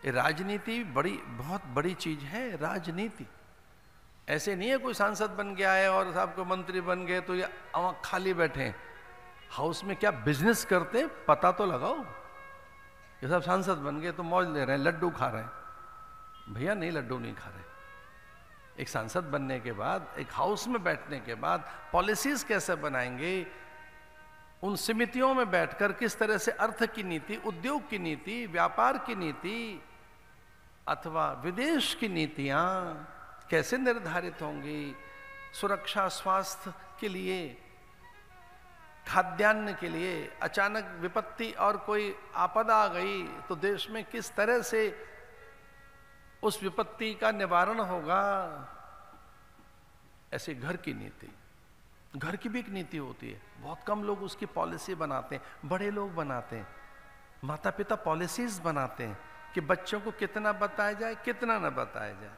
राजनीति बहुत बड़ी चीज है। राजनीति ऐसे नहीं है कोई सांसद बन गया है और साहब को मंत्री बन गए तो ये खाली बैठे हैं। हाउस में क्या बिजनेस करते हैं पता तो लगाओ। ये सब सांसद बन गए तो मौज ले रहे हैं, लड्डू खा रहे हैं। भैया नहीं, लड्डू नहीं खा रहे। एक सांसद बनने के बाद, एक हाउस में बैठने के बाद पॉलिसीज कैसे बनाएंगे, उन समितियों में बैठकर किस तरह से अर्थ की नीति, उद्योग की नीति, व्यापार की नीति अथवा विदेश की नीतियां कैसे निर्धारित होंगी, सुरक्षा, स्वास्थ्य के लिए, खाद्यान्न के लिए, अचानक विपत्ति और कोई आपदा आ गई तो देश में किस तरह से उस विपत्ति का निवारण होगा। ऐसे घर की नीति, घर की भी एक नीति होती है। बहुत कम लोग उसकी पॉलिसी बनाते हैं, बड़े लोग बनाते हैं। माता पिता पॉलिसीज बनाते हैं कि बच्चों को कितना बताया जाए, कितना न बताया जाए,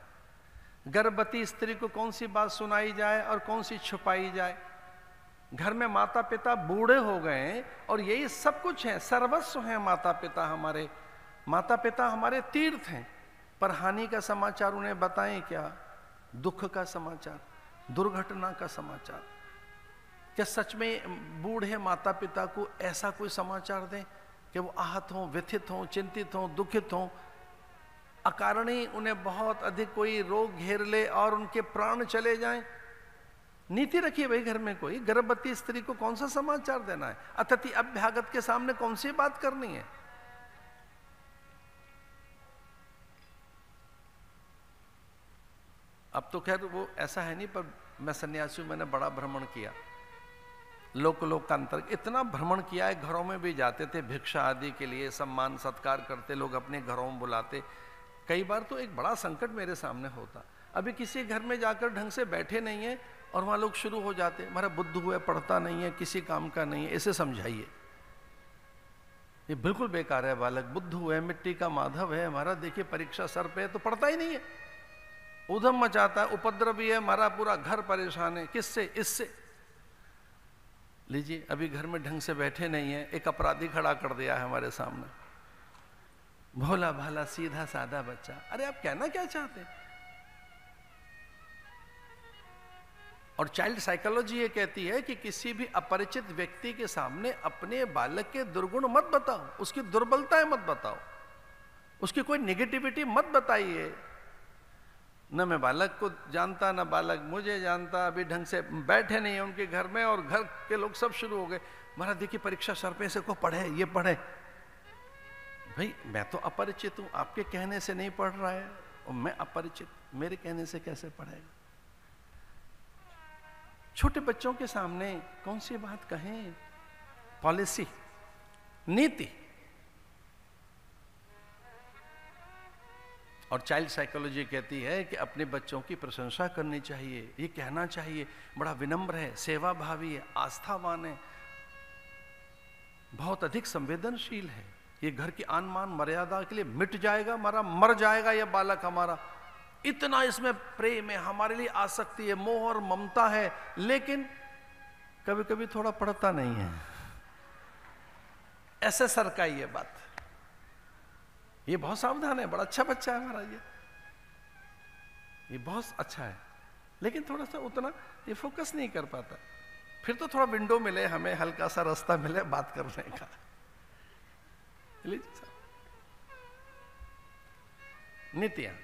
गर्भवती स्त्री को कौन सी बात सुनाई जाए और कौन सी छुपाई जाए। घर में माता पिता बूढ़े हो गए हैं और यही सब कुछ है, सर्वस्व हैं माता पिता हमारे। माता पिता हमारे तीर्थ हैं, पर हानि का समाचार उन्हें बताएं क्या, दुख का समाचार, दुर्घटना का समाचार। क्या सच में बूढ़े माता पिता को ऐसा कोई समाचार दें कि वो आहत हों, व्यथित हों, चिंतित हों, दुखित हों, अकारण ही उन्हें बहुत अधिक कोई रोग घेर ले और उनके प्राण चले जाएं। नीति रखिए भाई। घर में कोई गर्भवती स्त्री को कौन सा समाचार देना है, अतिथि अभ्यागत के सामने कौन सी बात करनी है। अब तो खैर वो ऐसा है नहीं, पर मैं सन्यासी हूं, मैंने बड़ा भ्रमण किया, लोक का अंतर इतना भ्रमण किया है। घरों में भी जाते थे भिक्षा आदि के लिए, सम्मान सत्कार करते, लोग अपने घरों में बुलाते। कई बार तो एक बड़ा संकट मेरे सामने होता, अभी किसी घर में जाकर ढंग से बैठे नहीं है और वहां लोग शुरू हो जाते, हमारा बुद्ध हुआ, पढ़ता नहीं है, किसी काम का नहीं है, इसे समझाइए, ये बिल्कुल बेकार है बालक, बुद्ध हुआ है, मिट्टी का माधव है, हमारा देखिए परीक्षा सर पे है तो पढ़ता ही नहीं है, उधम मचाता है, उपद्रवी है, हमारा पूरा घर परेशान है। किससे? इससे। लीजिए, अभी घर में ढंग से बैठे नहीं है, एक अपराधी खड़ा कर दिया है हमारे सामने, भोला भाला सीधा साधा बच्चा। अरे आप कहना क्या चाहते हैं? और चाइल्ड साइकोलॉजी ये कहती है कि किसी भी अपरिचित व्यक्ति के सामने अपने बालक के दुर्गुण मत बताओ, उसकी दुर्बलताएं मत बताओ, उसकी कोई नेगेटिविटी मत बताइए। न मैं बालक को जानता, न बालक मुझे जानता, अभी ढंग से बैठे नहीं है उनके घर में और घर के लोग सब शुरू हो गए, महाराज देखिए परीक्षा सर पे से को पढ़े, ये पढ़े। भाई मैं तो अपरिचित हूं, आपके कहने से नहीं पढ़ रहा है, और मैं अपरिचित, मेरे कहने से कैसे पढ़ेगा? छोटे बच्चों के सामने कौन सी बात कहें? पॉलिसी, नीति। और चाइल्ड साइकोलॉजी कहती है कि अपने बच्चों की प्रशंसा करनी चाहिए, ये कहना चाहिए बड़ा विनम्र है, सेवा भावी है, आस्थावान है, बहुत अधिक संवेदनशील है, ये घर की आन मान मर्यादा के लिए मिट जाएगा, मर जाएगा यह बालक हमारा, इतना इसमें प्रेम है, हमारे लिए आसक्ति है, मोह और ममता है, लेकिन कभी कभी थोड़ा पढ़ता नहीं है। ऐसे सर का ये बात, ये बहुत सावधान है, बड़ा अच्छा बच्चा है हमारा, ये बहुत अच्छा है, लेकिन थोड़ा सा उतना ये फोकस नहीं कर पाता। फिर तो थोड़ा विंडो मिले हमें, हल्का सा रास्ता मिले बात करने का। नीतियां